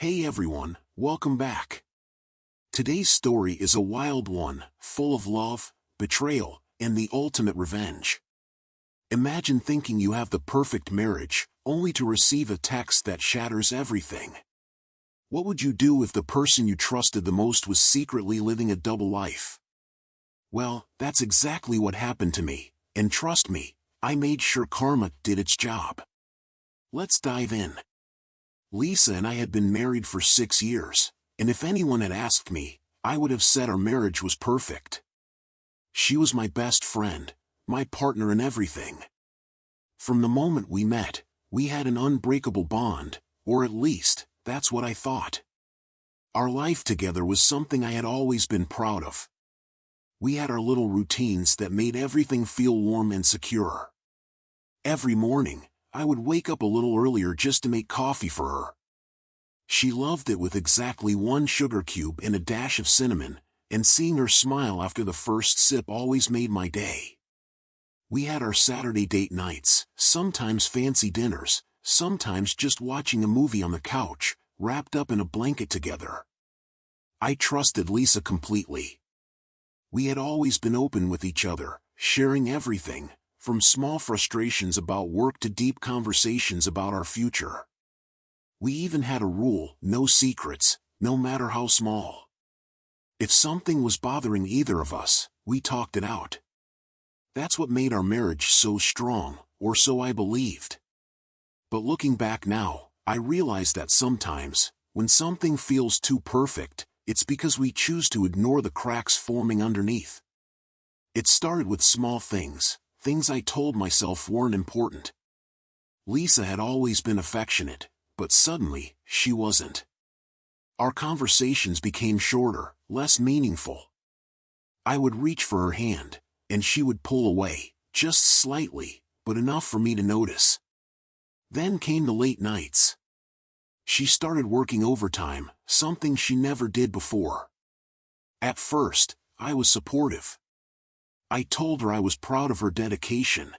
Hey everyone, welcome back. Today's story is a wild one, full of love, betrayal, and the ultimate revenge. Imagine thinking you have the perfect marriage, only to receive a text that shatters everything. What would you do if the person you trusted the most was secretly living a double life? Well, that's exactly what happened to me, and trust me, I made sure karma did its job. Let's dive in. Lisa and I had been married for 6 years, and if anyone had asked me, I would have said our marriage was perfect. She was my best friend, my partner in everything. From the moment we met, we had an unbreakable bond, or at least, that's what I thought. Our life together was something I had always been proud of. We had our little routines that made everything feel warm and secure. Every morning, I would wake up a little earlier just to make coffee for her. She loved it with exactly 1 sugar cube and a dash of cinnamon, and seeing her smile after the first sip always made my day. We had our Saturday date nights, sometimes fancy dinners, sometimes just watching a movie on the couch, wrapped up in a blanket together. I trusted Lisa completely. We had always been open with each other, sharing everything, from small frustrations about work to deep conversations about our future. We even had a rule: no secrets, no matter how small. If something was bothering either of us, we talked it out. That's what made our marriage so strong, or so I believed. But looking back now, I realize that sometimes, when something feels too perfect, it's because we choose to ignore the cracks forming underneath. It started with small things I told myself weren't important. Lisa had always been affectionate, but suddenly, she wasn't. Our conversations became shorter, less meaningful. I would reach for her hand, and she would pull away, just slightly, but enough for me to notice. Then came the late nights. She started working overtime, something she never did before. At first, I was supportive. I told her I was proud of her dedication.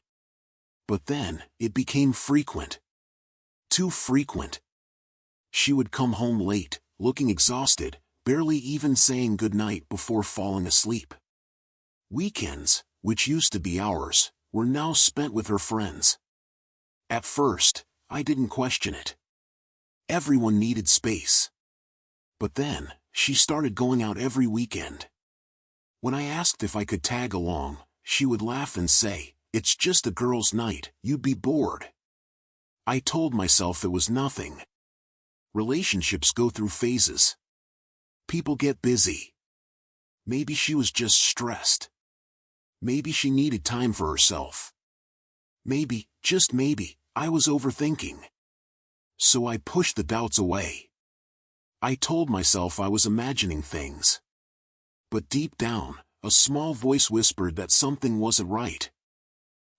But then, it became frequent. Too frequent. She would come home late, looking exhausted, barely even saying goodnight before falling asleep. Weekends, which used to be ours, were now spent with her friends. At first, I didn't question it. Everyone needed space. But then, she started going out every weekend. When I asked if I could tag along, she would laugh and say, "It's just a girls' night, you'd be bored." I told myself it was nothing. Relationships go through phases. People get busy. Maybe she was just stressed. Maybe she needed time for herself. Maybe, just maybe, I was overthinking. So I pushed the doubts away. I told myself I was imagining things. But deep down, a small voice whispered that something wasn't right.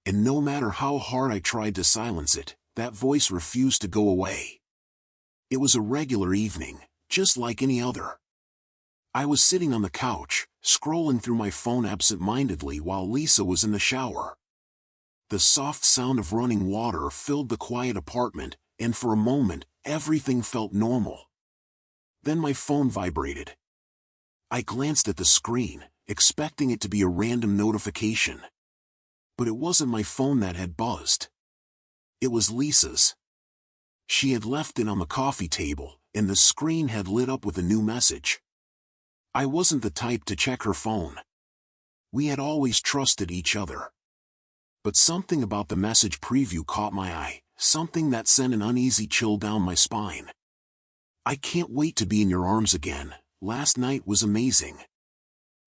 And no matter how hard I tried to silence it, that voice refused to go away. It was a regular evening, just like any other. I was sitting on the couch, scrolling through my phone absent-mindedly while Lisa was in the shower. The soft sound of running water filled the quiet apartment, and for a moment, everything felt normal. Then my phone vibrated. I glanced at the screen, expecting it to be a random notification. But it wasn't my phone that had buzzed. It was Lisa's. She had left it on the coffee table, and the screen had lit up with a new message. I wasn't the type to check her phone. We had always trusted each other. But something about the message preview caught my eye, something that sent an uneasy chill down my spine. "I can't wait to be in your arms again. Last night was amazing."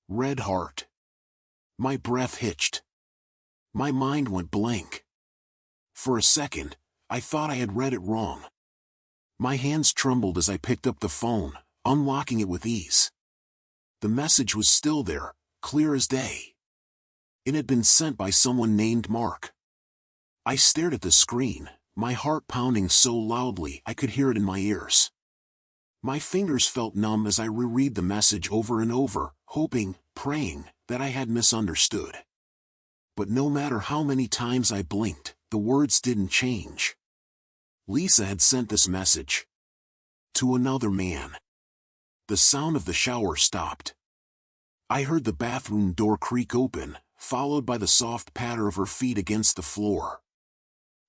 Red heart. My breath hitched. My mind went blank. For a second, I thought I had read it wrong. My hands trembled as I picked up the phone, unlocking it with ease. The message was still there, clear as day. It had been sent by someone named Mark. I stared at the screen, my heart pounding so loudly I could hear it in my ears. My fingers felt numb as I reread the message over and over, hoping, praying, that I had misunderstood. But no matter how many times I blinked, the words didn't change. Lisa had sent this message. to another man. The sound of the shower stopped. I heard the bathroom door creak open, followed by the soft patter of her feet against the floor.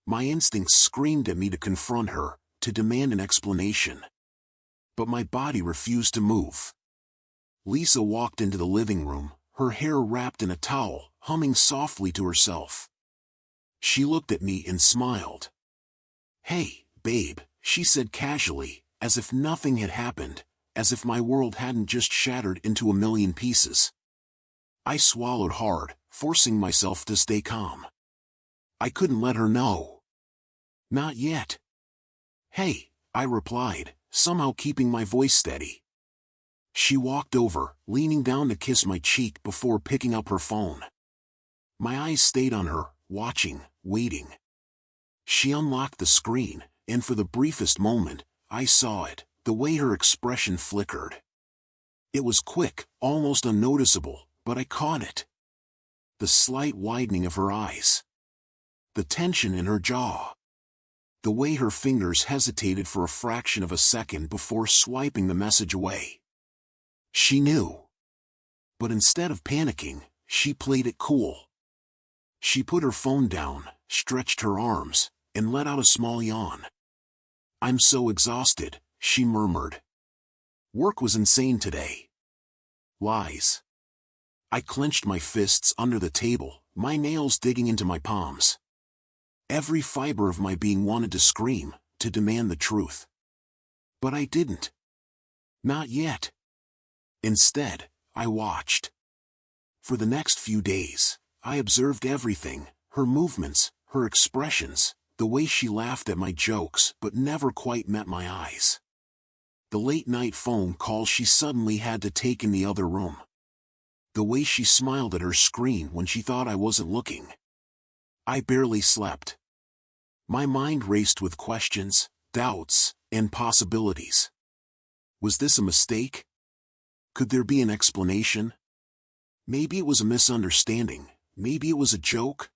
My instincts screamed at me to confront her, to demand an explanation. But my body refused to move. Lisa walked into the living room, her hair wrapped in a towel, humming softly to herself. She looked at me and smiled. "Hey, babe," she said casually, as if nothing had happened, as if my world hadn't just shattered into a million pieces. I swallowed hard, forcing myself to stay calm. I couldn't let her know. "Not yet." "Hey," I replied, somehow keeping my voice steady. She walked over, leaning down to kiss my cheek before picking up her phone. My eyes stayed on her, watching, waiting. She unlocked the screen, and for the briefest moment, I saw it, the way her expression flickered. It was quick, almost unnoticeable, but I caught it. The slight widening of her eyes. The tension in her jaw. The way her fingers hesitated for a fraction of a second before swiping the message away. She knew. But instead of panicking, she played it cool. She put her phone down, stretched her arms, and let out a small yawn. "I'm so exhausted," she murmured. "Work was insane today." Lies. I clenched my fists under the table, my nails digging into my palms. Every fiber of my being wanted to scream, to demand the truth. But I didn't. Not yet. Instead, I watched. For the next few days, I observed everything, her movements, her expressions, the way she laughed at my jokes but never quite met my eyes. The late-night phone calls she suddenly had to take in the other room. The way she smiled at her screen when she thought I wasn't looking. I barely slept. My mind raced with questions, doubts, and possibilities. Was this a mistake? Could there be an explanation? Maybe it was a misunderstanding, maybe it was a joke.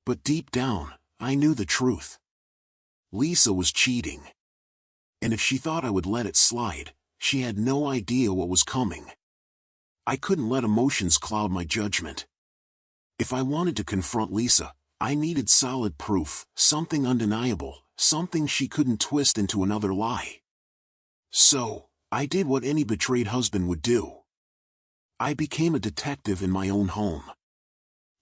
But deep down, I knew the truth. Lisa was cheating. And if she thought I would let it slide, she had no idea what was coming. I couldn't let emotions cloud my judgment. If I wanted to confront Lisa, I needed solid proof, something undeniable, something she couldn't twist into another lie. So, I did what any betrayed husband would do. I became a detective in my own home.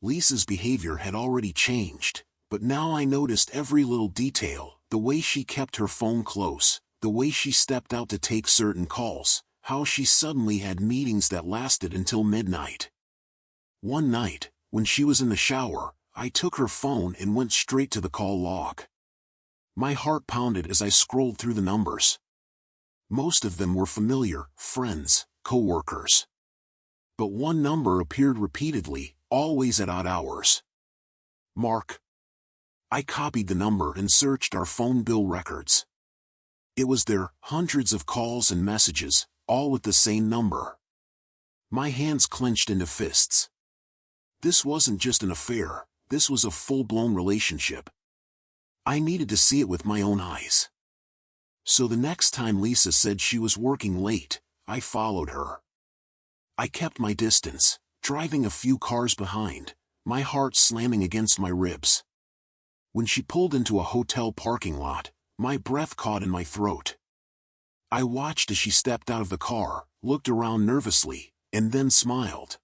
Lisa's behavior had already changed, but now I noticed every little detail, the way she kept her phone close, the way she stepped out to take certain calls, how she suddenly had meetings that lasted until midnight. One night, when she was in the shower, I took her phone and went straight to the call log. My heart pounded as I scrolled through the numbers. Most of them were familiar, friends, co-workers. But one number appeared repeatedly, always at odd hours. Mark. I copied the number and searched our phone bill records. It was there, hundreds of calls and messages, all with the same number. My hands clenched into fists. This wasn't just an affair, this was a full-blown relationship. I needed to see it with my own eyes. So the next time Lisa said she was working late, I followed her. I kept my distance, driving a few cars behind, my heart slamming against my ribs. When she pulled into a hotel parking lot, my breath caught in my throat. I watched as she stepped out of the car, looked around nervously, and then smiled.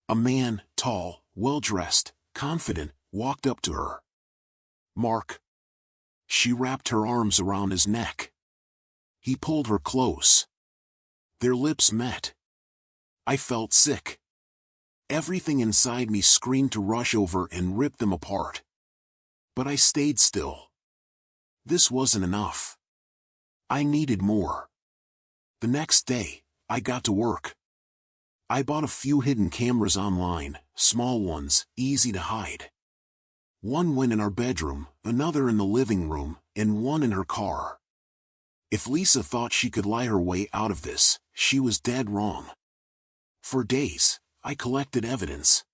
A man, tall, well-dressed, confident, walked up to her. "Mark." She wrapped her arms around his neck. He pulled her close. Their lips met. I felt sick. Everything inside me screamed to rush over and rip them apart. But I stayed still. This wasn't enough. I needed more. The next day, I got to work. I bought a few hidden cameras online, small ones, easy to hide. One went in our bedroom, another in the living room, and one in her car. If Lisa thought she could lie her way out of this, she was dead wrong. For days, I collected evidence.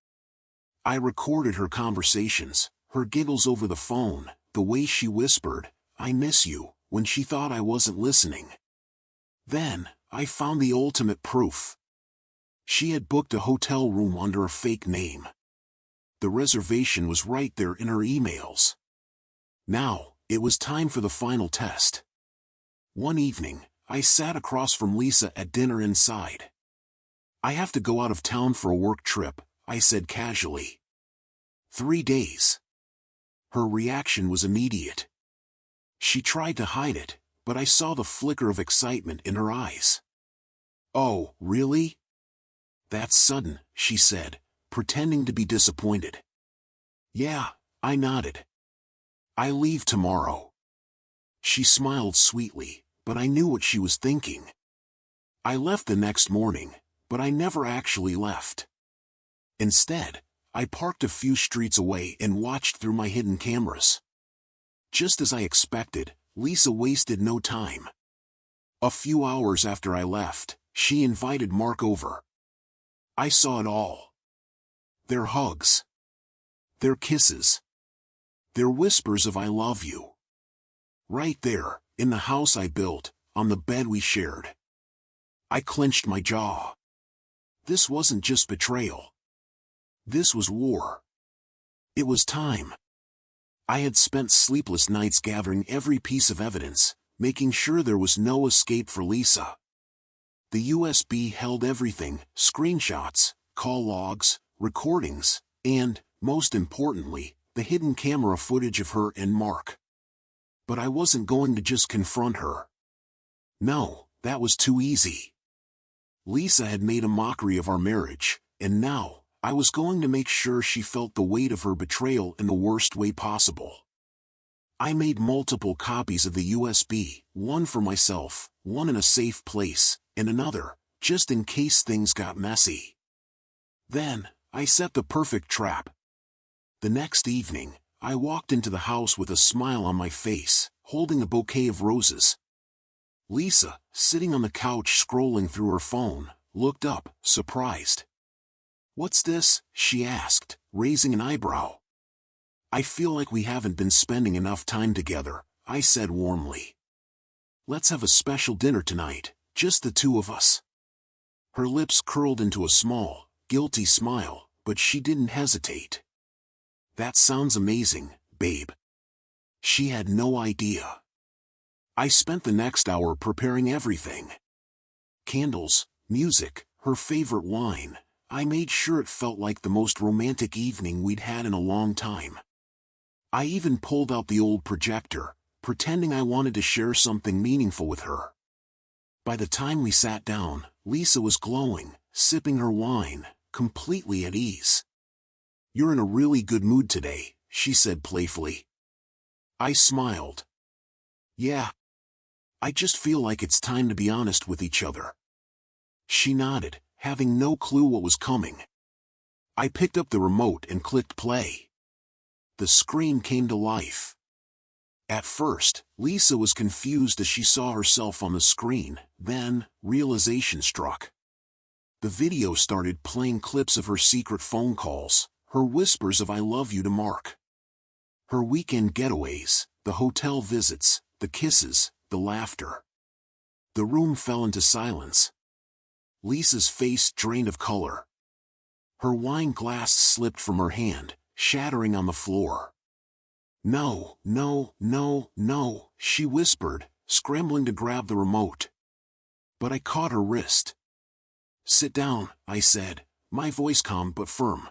I recorded her conversations, her giggles over the phone, the way she whispered, "I miss you," when she thought I wasn't listening. Then, I found the ultimate proof. She had booked a hotel room under a fake name. The reservation was right there in her emails. Now, it was time for the final test. One evening, I sat across from Lisa at dinner inside. "I have to go out of town for a work trip," I said casually. 3 days. Her reaction was immediate. She tried to hide it, but I saw the flicker of excitement in her eyes. "Oh, really? That's sudden," she said, pretending to be disappointed. "Yeah," I nodded. "I leave tomorrow." She smiled sweetly, but I knew what she was thinking. I left the next morning, but I never actually left. Instead, I parked a few streets away and watched through my hidden cameras. Just as I expected, Lisa wasted no time. A few hours after I left, she invited Mark over. I saw it all. Their hugs. Their kisses. Their whispers of "I love you." Right there, in the house I built, on the bed we shared. I clenched my jaw. This wasn't just betrayal. This was war. It was time. I had spent sleepless nights gathering every piece of evidence, making sure there was no escape for Lisa. The USB held everything: screenshots, call logs, recordings, and, most importantly, the hidden camera footage of her and Mark. But I wasn't going to just confront her. No, that was too easy. Lisa had made a mockery of our marriage, and now, I was going to make sure she felt the weight of her betrayal in the worst way possible. I made multiple copies of the USB, one for myself, one in a safe place, and another, just in case things got messy. Then, I set the perfect trap. The next evening, I walked into the house with a smile on my face, holding a bouquet of roses. Lisa, sitting on the couch scrolling through her phone, looked up, surprised. "What's this?" she asked, raising an eyebrow. "I feel like we haven't been spending enough time together," I said warmly. "Let's have a special dinner tonight, just the two of us." Her lips curled into a small, guilty smile, but she didn't hesitate. "That sounds amazing, babe." She had no idea. I spent the next hour preparing everything. Candles, music, her favorite wine. I made sure it felt like the most romantic evening we'd had in a long time. I even pulled out the old projector, pretending I wanted to share something meaningful with her. By the time we sat down, Lisa was glowing, sipping her wine, completely at ease. "You're in a really good mood today," she said playfully. I smiled. "Yeah. I just feel like it's time to be honest with each other." She nodded, having no clue what was coming. I picked up the remote and clicked play. The screen came to life. At first, Lisa was confused as she saw herself on the screen, then, realization struck. The video started playing clips of her secret phone calls, her whispers of "I love you" to Mark. Her weekend getaways, the hotel visits, the kisses, the laughter. The room fell into silence. Lisa's face drained of color. Her wine glass slipped from her hand, shattering on the floor. "No, no, no, no," she whispered, scrambling to grab the remote. But I caught her wrist. "Sit down," I said, my voice calm but firm.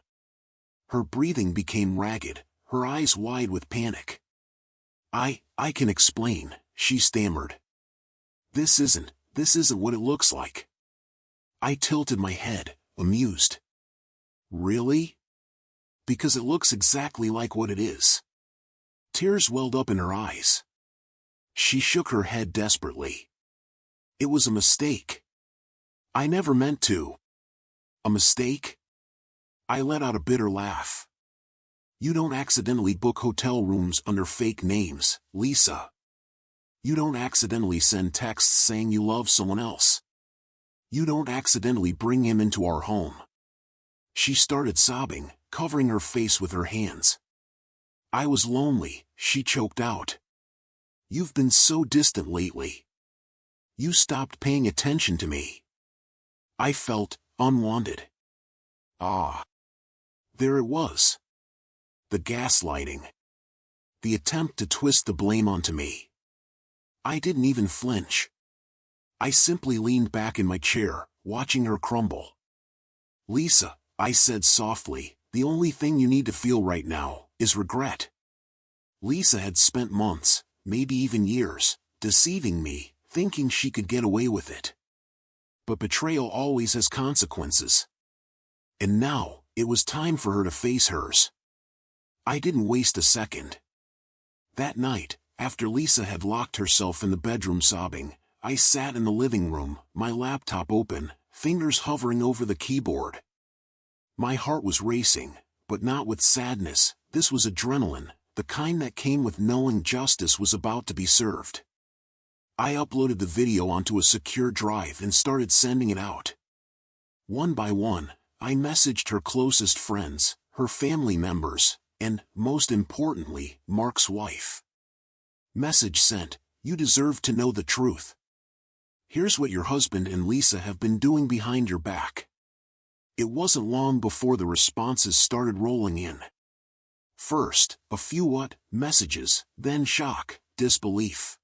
Her breathing became ragged, her eyes wide with panic. I can explain," she stammered. This isn't what it looks like." I tilted my head, amused. "Really?" "Because it looks exactly like what it is." Tears welled up in her eyes. She shook her head desperately. "It was a mistake. I never meant to." "A mistake?" I let out a bitter laugh. "You don't accidentally book hotel rooms under fake names, Lisa. You don't accidentally send texts saying you love someone else. You don't accidentally bring him into our home." She started sobbing, covering her face with her hands. "I was lonely," she choked out. You've been so distant lately. You stopped paying attention to me. I felt unwanted. Ah. There it was. The gaslighting. The attempt to twist the blame onto me. I didn't even flinch. I simply leaned back in my chair, watching her crumble. Lisa, I said softly, the only thing you need to feel right now is regret. Lisa had spent months, maybe even years, deceiving me, thinking she could get away with it. But betrayal always has consequences. And now, it was time for her to face hers. I didn't waste a second. That night, after Lisa had locked herself in the bedroom sobbing, I sat in the living room, my laptop open, fingers hovering over the keyboard. My heart was racing, but not with sadness. This was adrenaline, the kind that came with knowing justice was about to be served. I uploaded the video onto a secure drive and started sending it out. One by one, I messaged her closest friends, her family members, and, most importantly, Mark's wife. Message sent, you deserve to know the truth. Here's what your husband and Lisa have been doing behind your back. It wasn't long before the responses started rolling in. First, a few what messages, then shock, disbelief.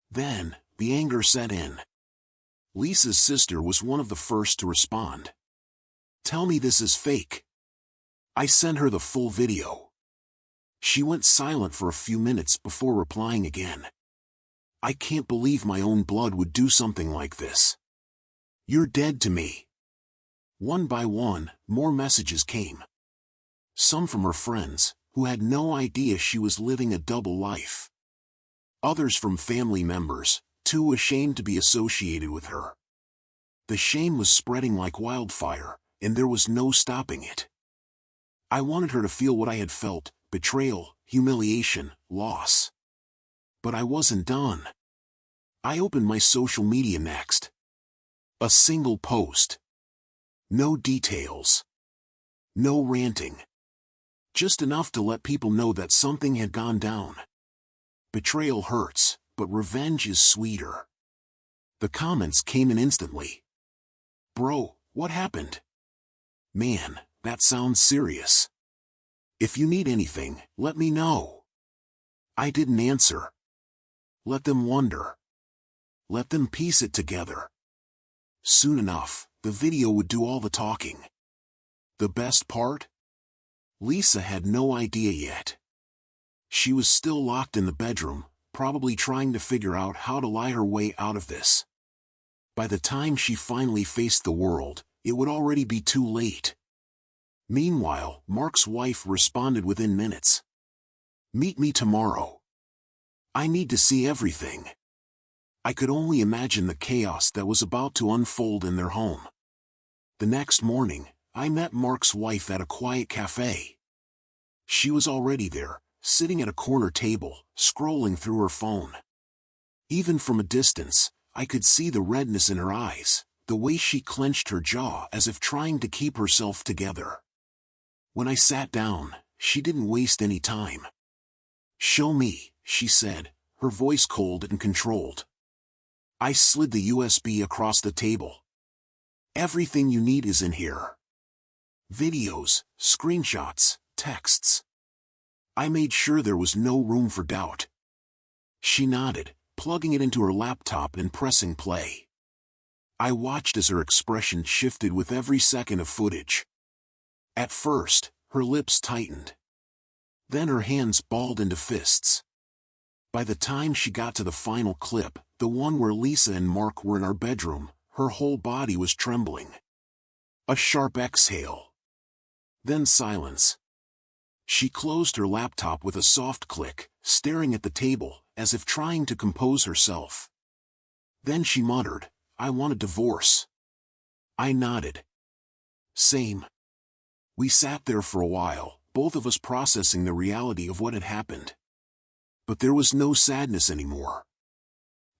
Then, the anger set in. Lisa's sister was one of the first to respond. Tell me this is fake. I sent her the full video. She went silent for a few minutes before replying again. I can't believe my own blood would do something like this. You're dead to me. One by one, more messages came. Some from her friends, who had no idea she was living a double life. Others from family members, too ashamed to be associated with her. The shame was spreading like wildfire, and there was no stopping it. I wanted her to feel what I had felt, betrayal, humiliation, loss. But I wasn't done. I opened my social media next. A single post. No details. No ranting. Just enough to let people know that something had gone down. Betrayal hurts, but revenge is sweeter. The comments came in instantly. Bro, what happened? Man, that sounds serious. If you need anything, let me know. I didn't answer. Let them wonder. Let them piece it together. Soon enough, the video would do all the talking. The best part? Lisa had no idea yet. She was still locked in the bedroom, probably trying to figure out how to lie her way out of this. By the time she finally faced the world, it would already be too late. Meanwhile, Mark's wife responded within minutes. Meet me tomorrow. I need to see everything. I could only imagine the chaos that was about to unfold in their home. The next morning, I met Mark's wife at a quiet cafe. She was already there, sitting at a corner table, scrolling through her phone. Even from a distance, I could see the redness in her eyes, the way she clenched her jaw as if trying to keep herself together. When I sat down, she didn't waste any time. Show me, she said, her voice cold and controlled. I slid the USB across the table. Everything you need is in here. Videos, screenshots, texts. I made sure there was no room for doubt. She nodded, plugging it into her laptop and pressing play. I watched as her expression shifted with every second of footage. At first, her lips tightened. Then her hands balled into fists. By the time she got to the final clip, the one where Lisa and Mark were in our bedroom, her whole body was trembling. A sharp exhale. Then silence. She closed her laptop with a soft click, staring at the table, as if trying to compose herself. Then she muttered, I want a divorce. I nodded. Same. We sat there for a while, both of us processing the reality of what had happened. But there was no sadness anymore.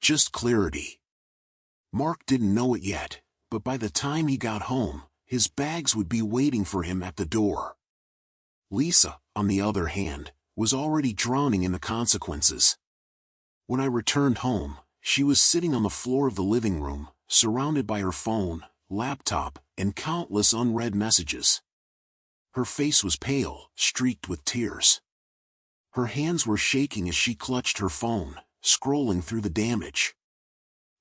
Just clarity. Mark didn't know it yet, but by the time he got home, his bags would be waiting for him at the door. Lisa, on the other hand, was already drowning in the consequences. When I returned home, she was sitting on the floor of the living room, surrounded by her phone, laptop, and countless unread messages. Her face was pale, streaked with tears. Her hands were shaking as she clutched her phone, scrolling through the damage.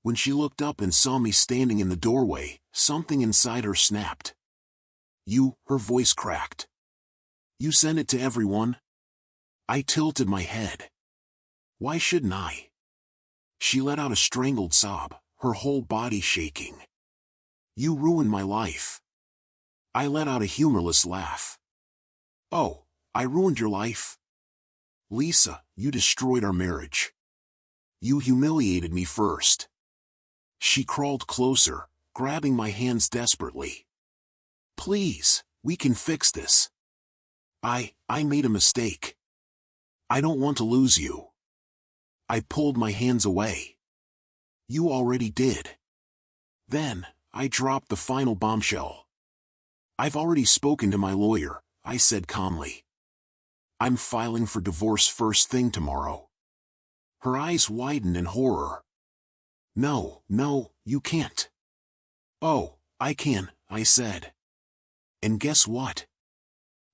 When she looked up and saw me standing in the doorway, something inside her snapped. Her voice cracked. You sent it to everyone? I tilted my head. Why shouldn't I? She let out a strangled sob, her whole body shaking. You ruined my life. I let out a humorless laugh. Oh, I ruined your life? Lisa, you destroyed our marriage. You humiliated me first. She crawled closer, grabbing my hands desperately. Please, we can fix this. I made a mistake. I don't want to lose you. I pulled my hands away. You already did. Then, I dropped the final bombshell. I've already spoken to my lawyer, I said calmly. I'm filing for divorce first thing tomorrow. Her eyes widened in horror. No, you can't. Oh, I can, I said. And guess what?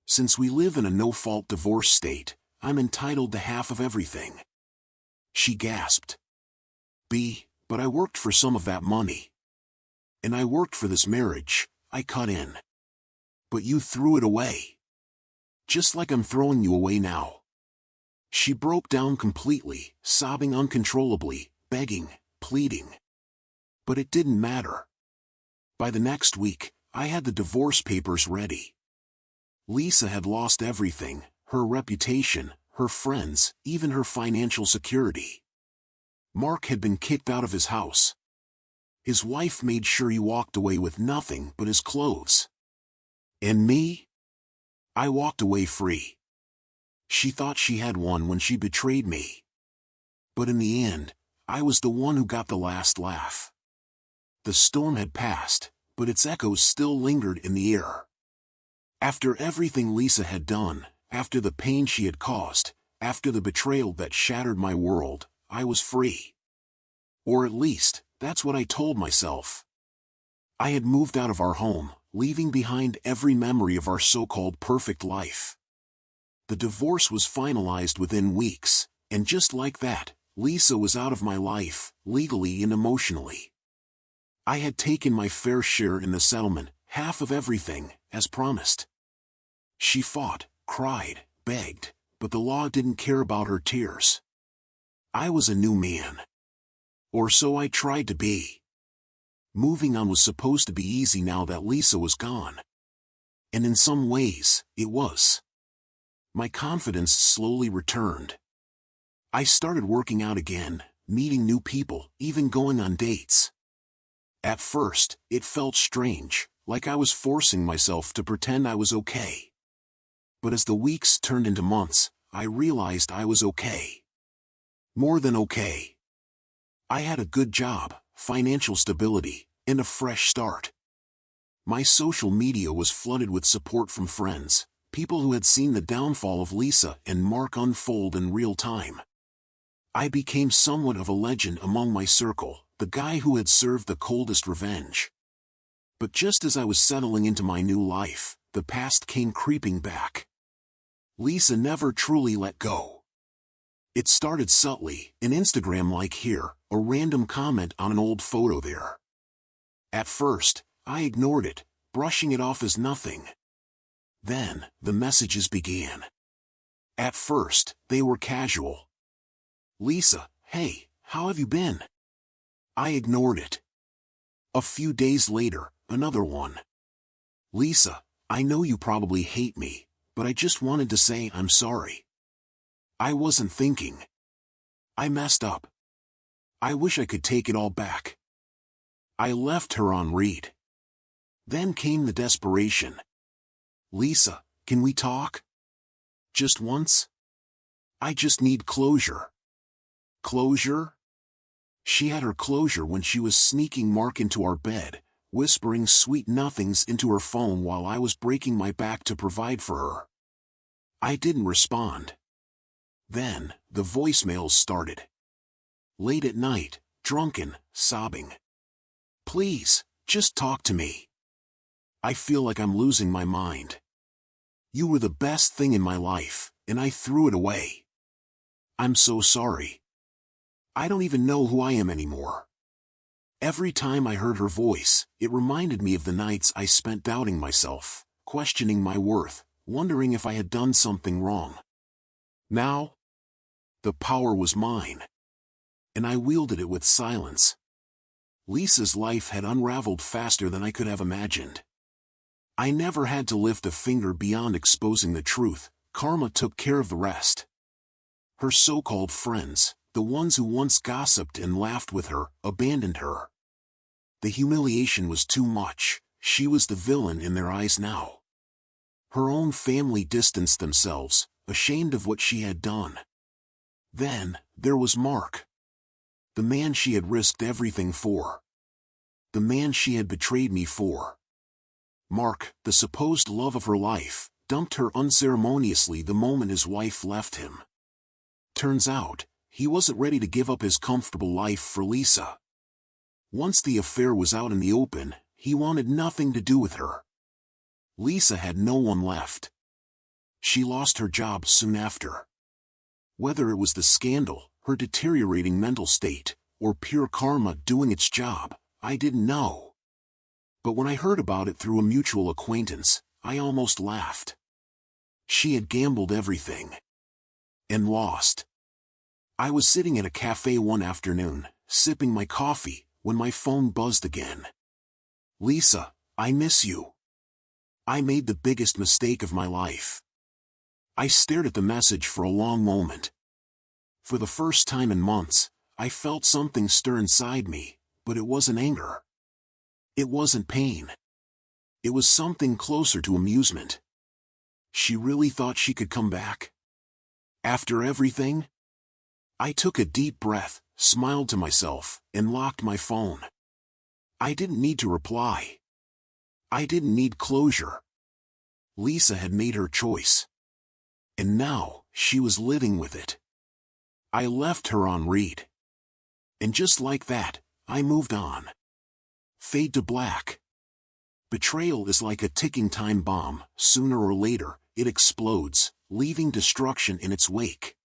Since we live in a no-fault divorce state, I'm entitled to half of everything. She gasped. But I worked for some of that money. And I worked for this marriage, I cut in. But you threw it away. Just like I'm throwing you away now. She broke down completely, sobbing uncontrollably, begging, pleading. But it didn't matter. By the next week, I had the divorce papers ready. Lisa had lost everything, her reputation, her friends, even her financial security. Mark had been kicked out of his house. His wife made sure he walked away with nothing but his clothes. And me? I walked away free. She thought she had won when she betrayed me. But in the end, I was the one who got the last laugh. The storm had passed, but its echoes still lingered in the air. After everything Lisa had done, after the pain she had caused, after the betrayal that shattered my world, I was free. Or at least, that's what I told myself. I had moved out of our home, leaving behind every memory of our so-called perfect life. The divorce was finalized within weeks, and just like that, Lisa was out of my life, legally and emotionally. I had taken my fair share in the settlement, half of everything, as promised. She fought, cried, begged, but the law didn't care about her tears. I was a new man. Or so I tried to be. Moving on was supposed to be easy now that Lisa was gone. And in some ways, it was. My confidence slowly returned. I started working out again, meeting new people, even going on dates. At first, it felt strange, like I was forcing myself to pretend I was okay. But as the weeks turned into months, I realized I was okay. More than okay. I had a good job, financial stability, and a fresh start. My social media was flooded with support from friends, people who had seen the downfall of Lisa and Mark unfold in real time. I became somewhat of a legend among my circle, the guy who had served the coldest revenge. But just as I was settling into my new life, the past came creeping back. Lisa never truly let go. It started subtly, an Instagram like here, a random comment on an old photo there. At first, I ignored it, brushing it off as nothing. Then, the messages began. At first, they were casual. Lisa, hey, how have you been? I ignored it. A few days later, another one. Lisa, I know you probably hate me, but I just wanted to say I'm sorry. I wasn't thinking. I messed up. I wish I could take it all back. I left her on read. Then came the desperation. Lisa, can we talk? Just once? I just need closure. Closure? She had her closure when she was sneaking Mark into our bed, whispering sweet nothings into her phone while I was breaking my back to provide for her. I didn't respond. Then, the voicemails started. late at night, drunken, sobbing. "Please, just talk to me. I feel like I'm losing my mind. You were the best thing in my life, and I threw it away. I'm so sorry. I don't even know who I am anymore." Every time I heard her voice, it reminded me of the nights I spent doubting myself, questioning my worth, wondering if I had done something wrong. Now, the power was mine, and I wielded it with silence. Lisa's life had unraveled faster than I could have imagined. I never had to lift a finger beyond exposing the truth. Karma took care of the rest. Her so-called friends, the ones who once gossiped and laughed with her, abandoned her. The humiliation was too much. She was the villain in their eyes now. Her own family distanced themselves, ashamed of what she had done. Then, there was Mark. The man she had risked everything for. The man she had betrayed me for. Mark, the supposed love of her life, dumped her unceremoniously the moment his wife left him. Turns out, he wasn't ready to give up his comfortable life for Lisa. Once the affair was out in the open, he wanted nothing to do with her. Lisa had no one left. She lost her job soon after. Whether it was the scandal, her deteriorating mental state, or pure karma doing its job, I didn't know. But when I heard about it through a mutual acquaintance, I almost laughed. She had gambled everything. And lost. I was sitting at a cafe one afternoon, sipping my coffee, when my phone buzzed again. "Lisa, I miss you. I made the biggest mistake of my life." I stared at the message for a long moment. For the first time in months, I felt something stir inside me, but it wasn't anger. It wasn't pain. It was something closer to amusement. She really thought she could come back? After everything? I took a deep breath, smiled to myself, and locked my phone. I didn't need to reply. I didn't need closure. Lisa had made her choice. And now, she was living with it. I left her on read. And just like that, I moved on. Fade to black. Betrayal is like a ticking time bomb. Sooner or later, it explodes, leaving destruction in its wake.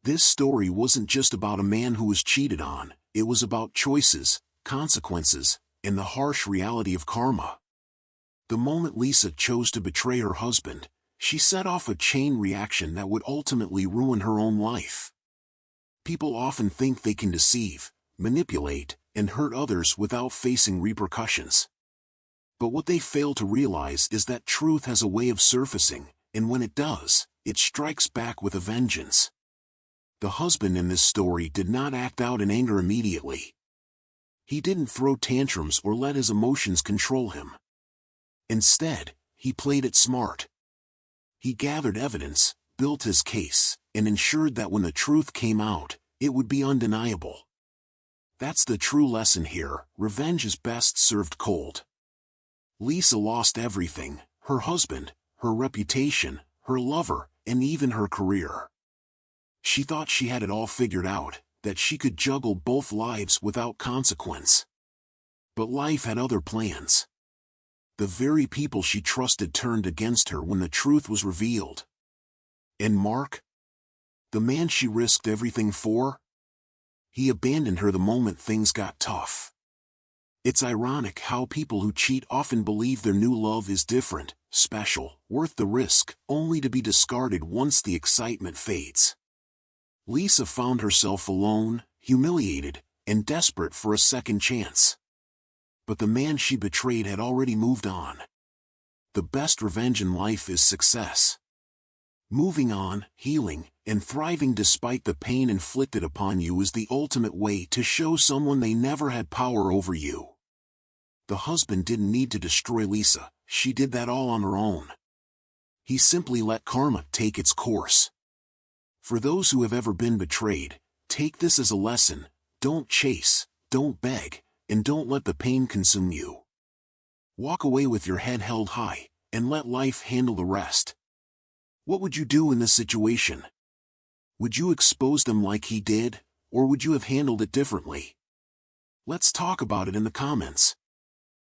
This story wasn't just about a man who was cheated on, it was about choices, consequences, and the harsh reality of karma. The moment Lisa chose to betray her husband, she set off a chain reaction that would ultimately ruin her own life. People often think they can deceive, manipulate, and hurt others without facing repercussions. But what they fail to realize is that truth has a way of surfacing, and when it does, it strikes back with a vengeance. The husband in this story did not act out in anger immediately. He didn't throw tantrums or let his emotions control him. Instead, he played it smart. He gathered evidence, built his case, and ensured that when the truth came out, it would be undeniable. That's the true lesson here: revenge is best served cold. Lisa lost everything: her husband, her reputation, her lover, and even her career. She thought she had it all figured out, that she could juggle both lives without consequence. But life had other plans. The very people she trusted turned against her when the truth was revealed. And Mark? The man she risked everything for? He abandoned her the moment things got tough. It's ironic how people who cheat often believe their new love is different, special, worth the risk, only to be discarded once the excitement fades. Lisa found herself alone, humiliated, and desperate for a second chance. But the man she betrayed had already moved on. The best revenge in life is success. Moving on, healing, and thriving despite the pain inflicted upon you is the ultimate way to show someone they never had power over you. The husband didn't need to destroy Lisa, she did that all on her own. He simply let karma take its course. For those who have ever been betrayed, take this as a lesson: don't chase, don't beg, and don't let the pain consume you. Walk away with your head held high, and let life handle the rest. What would you do in this situation? Would you expose them like he did, or would you have handled it differently? Let's talk about it in the comments.